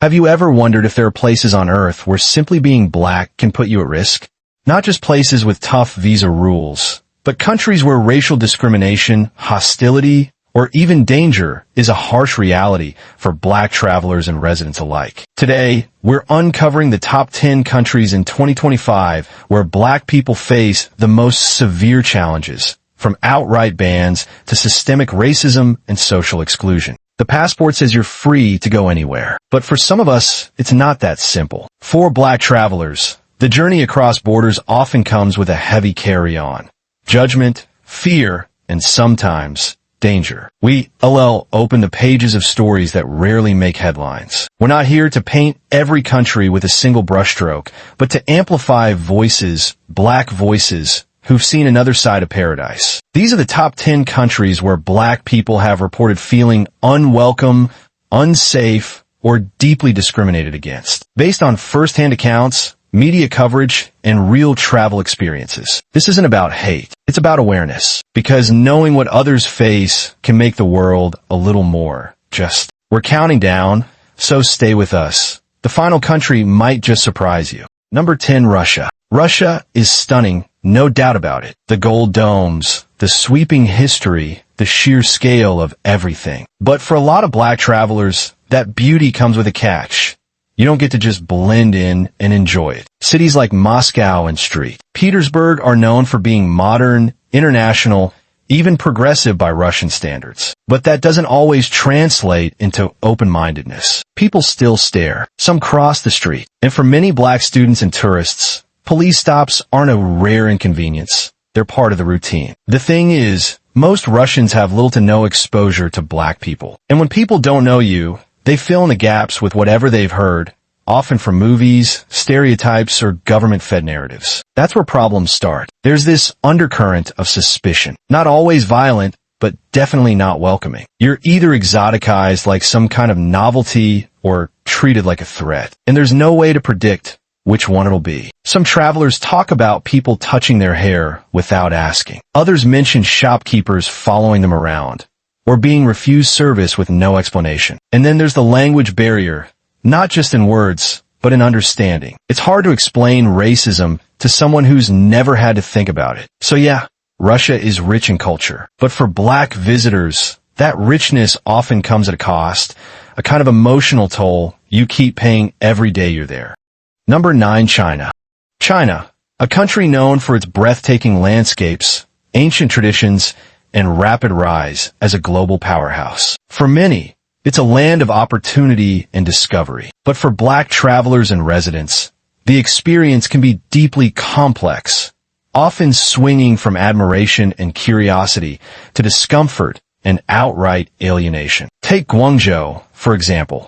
Have you ever wondered if there are places on Earth where simply being black can put you at risk? Not just places with tough visa rules, but countries where racial discrimination, hostility, or even danger is a harsh reality for black travelers and residents alike. Today, we're uncovering the top 10 countries in 2025 where black people face the most severe challenges, from outright bans to systemic racism and social exclusion. The passport says you're free to go anywhere. But for some of us, it's not that simple. For black travelers, the journey across borders often comes with a heavy carry-on. Judgment, fear, and sometimes danger. We open the pages of stories that rarely make headlines. We're not here to paint every country with a single brushstroke, but to amplify voices, black voices, who've seen another side of paradise. These are the top 10 countries where black people have reported feeling unwelcome, unsafe, or deeply discriminated against. Based on first-hand accounts, media coverage, and real travel experiences. This isn't about hate. It's about awareness. Because knowing what others face can make the world a little more just. We're counting down, so stay with us. The final country might just surprise you. Number 10, Russia. Russia is stunning, no doubt about it. The gold domes, the sweeping history, the sheer scale of everything. But for a lot of black travelers, that beauty comes with a catch. You don't get to just blend in and enjoy it. Cities like Moscow and St. Petersburg are known for being modern, international, even progressive by Russian standards. But that doesn't always translate into open-mindedness. People still stare. Some cross the street. And for many black students and tourists, police stops aren't a rare inconvenience. They're part of the routine. The thing is, most Russians have little to no exposure to black people. And when people don't know you, they fill in the gaps with whatever they've heard, often from movies, stereotypes, or government-fed narratives. That's where problems start. There's this undercurrent of suspicion. Not always violent, but definitely not welcoming. You're either exoticized like some kind of novelty or treated like a threat. And there's no way to predict which one it'll be. Some travelers talk about people touching their hair without asking. Others mention shopkeepers following them around, or being refused service with no explanation. And then there's the language barrier, not just in words, but in understanding. It's hard to explain racism to someone who's never had to think about it. So yeah, Russia is rich in culture. But for black visitors, that richness often comes at a cost, a kind of emotional toll you keep paying every day you're there. Number 9, China. China, a country known for its breathtaking landscapes, ancient traditions, and rapid rise as a global powerhouse. For many, it's a land of opportunity and discovery. But for black travelers and residents, the experience can be deeply complex, often swinging from admiration and curiosity to discomfort and outright alienation. Take Guangzhou, for example,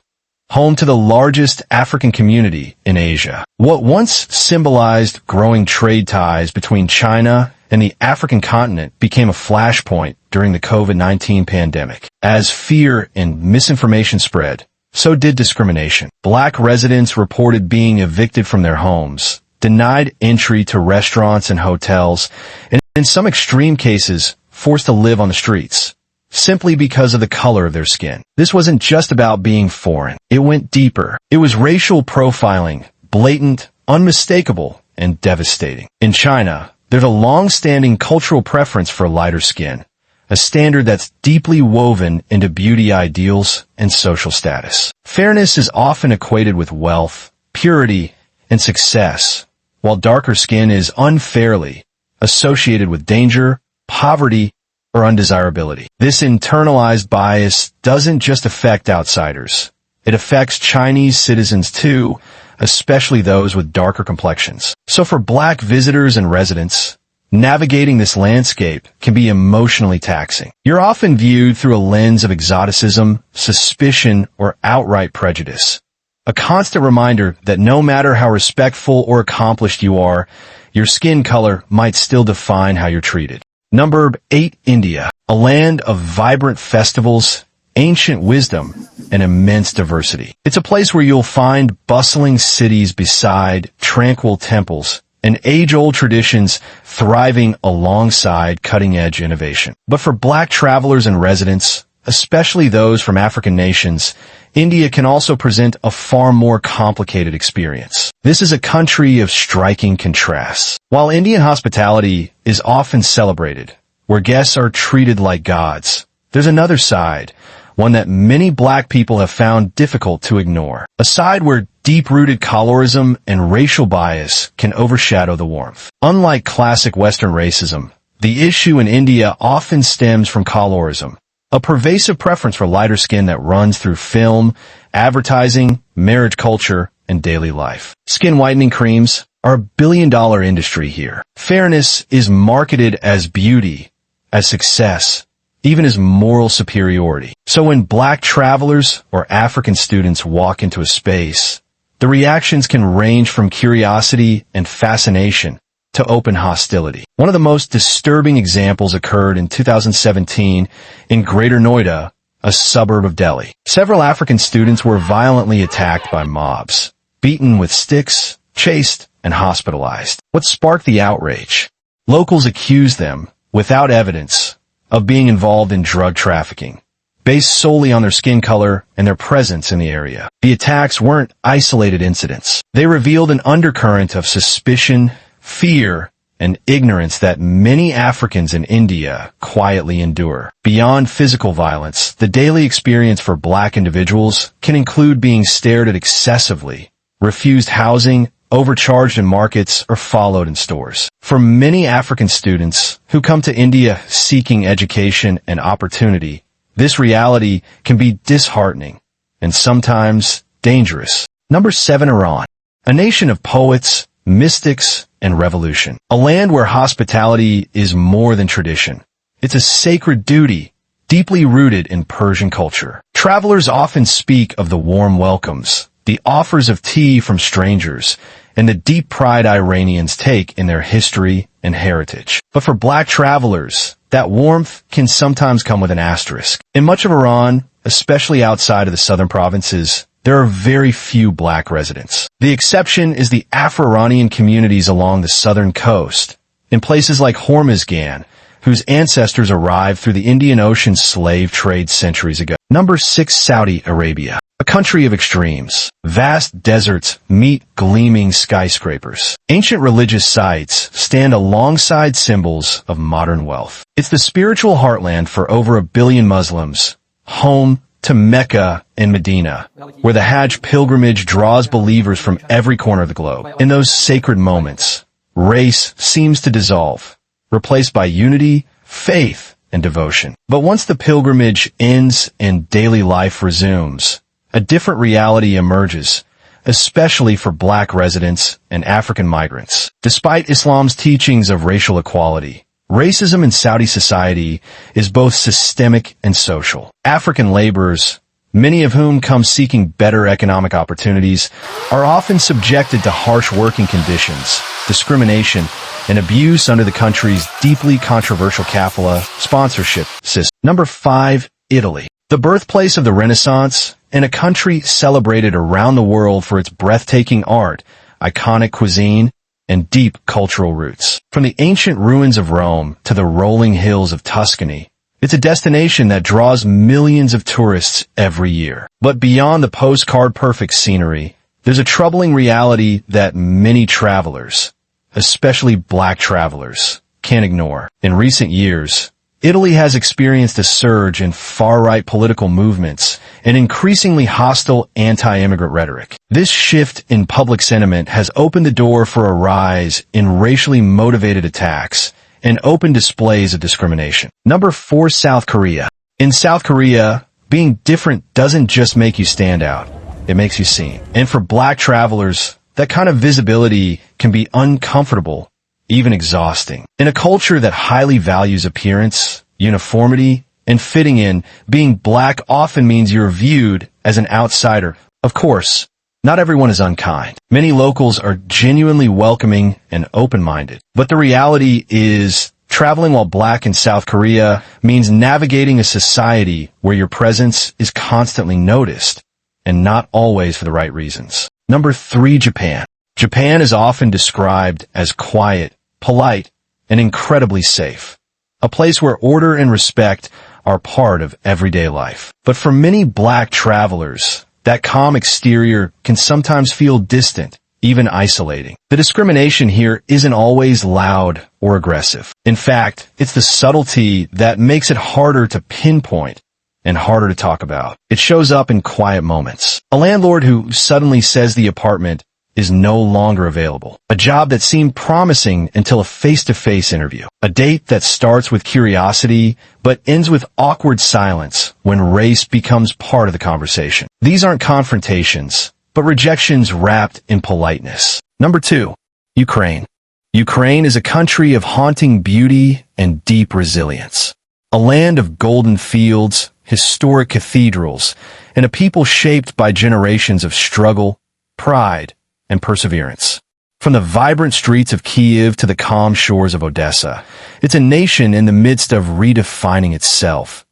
home to the largest African community in Asia. What once symbolized growing trade ties between China and the African continent became a flashpoint during the COVID-19 pandemic. As fear and misinformation spread, so did discrimination. Black residents reported being evicted from their homes, denied entry to restaurants and hotels, and in some extreme cases, forced to live on the streets, simply because of the color of their skin. This wasn't just about being foreign. It went deeper. It was racial profiling, blatant, unmistakable, and devastating. In China, there's a long-standing cultural preference for lighter skin, a standard that's deeply woven into beauty ideals and social status. Fairness is often equated with wealth, purity, and success, while darker skin is unfairly associated with danger, poverty, or undesirability. This internalized bias doesn't just affect outsiders. It affects Chinese citizens too, especially those with darker complexions. So for black visitors and residents, navigating this landscape can be emotionally taxing. You're often viewed through a lens of exoticism, suspicion, or outright prejudice. A constant reminder that no matter how respectful or accomplished you are, your skin color might still define how you're treated. Number 8, India, a land of vibrant festivals, ancient wisdom, and immense diversity. It's a place where you'll find bustling cities beside tranquil temples and age-old traditions thriving alongside cutting-edge innovation. But for black travelers and residents, especially those from African nations, India can also present a far more complicated experience. This is a country of striking contrasts. While Indian hospitality is often celebrated, where guests are treated like gods, there's another side, one that many black people have found difficult to ignore. A side where deep-rooted colorism and racial bias can overshadow the warmth. Unlike classic Western racism, the issue in India often stems from colorism, a pervasive preference for lighter skin that runs through film, advertising, marriage culture, and daily life. Skin whitening creams are a billion-dollar industry here. Fairness is marketed as beauty, as success, even as moral superiority. So when black travelers or African students walk into a space, the reactions can range from curiosity and fascination to open hostility. One of the most disturbing examples occurred in 2017 in Greater Noida, a suburb of Delhi. Several African students were violently attacked by mobs, beaten with sticks, chased, and hospitalized. What sparked the outrage? Locals accused them, without evidence, of being involved in drug trafficking, based solely on their skin color and their presence in the area. The attacks weren't isolated incidents. They revealed an undercurrent of suspicion, fear, and ignorance that many Africans in India quietly endure. Beyond physical violence, the daily experience for black individuals can include being stared at excessively, refused housing, overcharged in markets, or followed in stores. For many African students who come to India seeking education and opportunity, this reality can be disheartening and sometimes dangerous. Number 7, Iran. A nation of poets, mystics, and revolution. A land where hospitality is more than tradition. It's a sacred duty, deeply rooted in Persian culture. Travelers often speak of the warm welcomes, the offers of tea from strangers, and the deep pride Iranians take in their history and heritage. But for black travelers, that warmth can sometimes come with an asterisk. In much of Iran, especially outside of the southern provinces, there are very few black residents. The exception is the Afro-Iranian communities along the southern coast, in places like Hormuzgan, whose ancestors arrived through the Indian Ocean slave trade centuries ago. Number 6, Saudi Arabia. A country of extremes. Vast deserts meet gleaming skyscrapers. Ancient religious sites stand alongside symbols of modern wealth. It's the spiritual heartland for over 1 billion Muslims, home to Mecca and Medina, where the Hajj pilgrimage draws believers from every corner of the globe. In those sacred moments, race seems to dissolve, replaced by unity, faith, and devotion. But once the pilgrimage ends and daily life resumes, a different reality emerges, especially for black residents and African migrants. Despite Islam's teachings of racial equality, racism in Saudi society is both systemic and social. African laborers, many of whom come seeking better economic opportunities, are often subjected to harsh working conditions, discrimination, and abuse under the country's deeply controversial kafala sponsorship system. Number 5, Italy. The birthplace of the Renaissance, and a country celebrated around the world for its breathtaking art, iconic cuisine, and deep cultural roots. From the ancient ruins of Rome to the rolling hills of Tuscany, it's a destination that draws millions of tourists every year. But beyond the postcard-perfect scenery, there's a troubling reality that many travelers, especially black travelers, can't ignore. In recent years, Italy has experienced a surge in far-right political movements and increasingly hostile anti-immigrant rhetoric. This shift in public sentiment has opened the door for a rise in racially motivated attacks and open displays of discrimination. Number 4, South Korea. In South Korea, being different doesn't just make you stand out, it makes you seen. And for black travelers, that kind of visibility can be uncomfortable, even exhausting. In a culture that highly values appearance, uniformity, and fitting in, being black often means you're viewed as an outsider. Of course, not everyone is unkind. Many locals are genuinely welcoming and open-minded. But the reality is, traveling while black in South Korea means navigating a society where your presence is constantly noticed, and not always for the right reasons. Number 3, Japan. Japan is often described as quiet, polite, and incredibly safe. A place where order and respect are part of everyday life. But for many black travelers, that calm exterior can sometimes feel distant, even isolating. The discrimination here isn't always loud or aggressive. In fact, it's the subtlety that makes it harder to pinpoint and harder to talk about. It shows up in quiet moments. A landlord who suddenly says the apartment is no longer available. A job that seemed promising until a face-to-face interview. A date that starts with curiosity but ends with awkward silence when race becomes part of the conversation. These aren't confrontations, but rejections wrapped in politeness. Number 2, Ukraine. Ukraine is a country of haunting beauty and deep resilience. A land of golden fields, historic cathedrals, and a people shaped by generations of struggle, pride, and perseverance. From the vibrant streets of Kyiv to the calm shores of Odessa, it's a nation in the midst of redefining itself,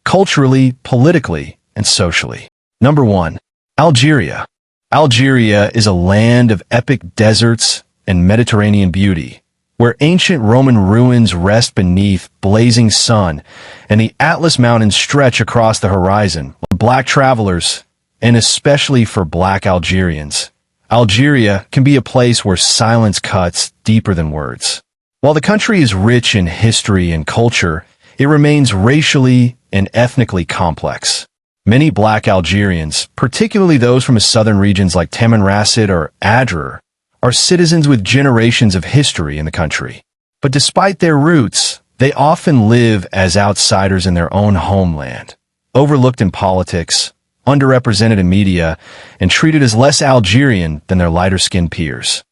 culturally, politically, and socially. Number 1, Algeria. Algeria is a land of epic deserts and Mediterranean beauty, where ancient Roman ruins rest beneath blazing sun and the Atlas Mountains stretch across the horizon. For black travelers, and especially for black Algerians, Algeria can be a place where silence cuts deeper than words. While the country is rich in history and culture, it remains racially and ethnically complex. Many black Algerians, particularly those from southern regions like Tamanrasset or Adrar, are citizens with generations of history in the country. But despite their roots, they often live as outsiders in their own homeland, overlooked in politics, underrepresented in media, and treated as less Algerian than their lighter-skinned peers.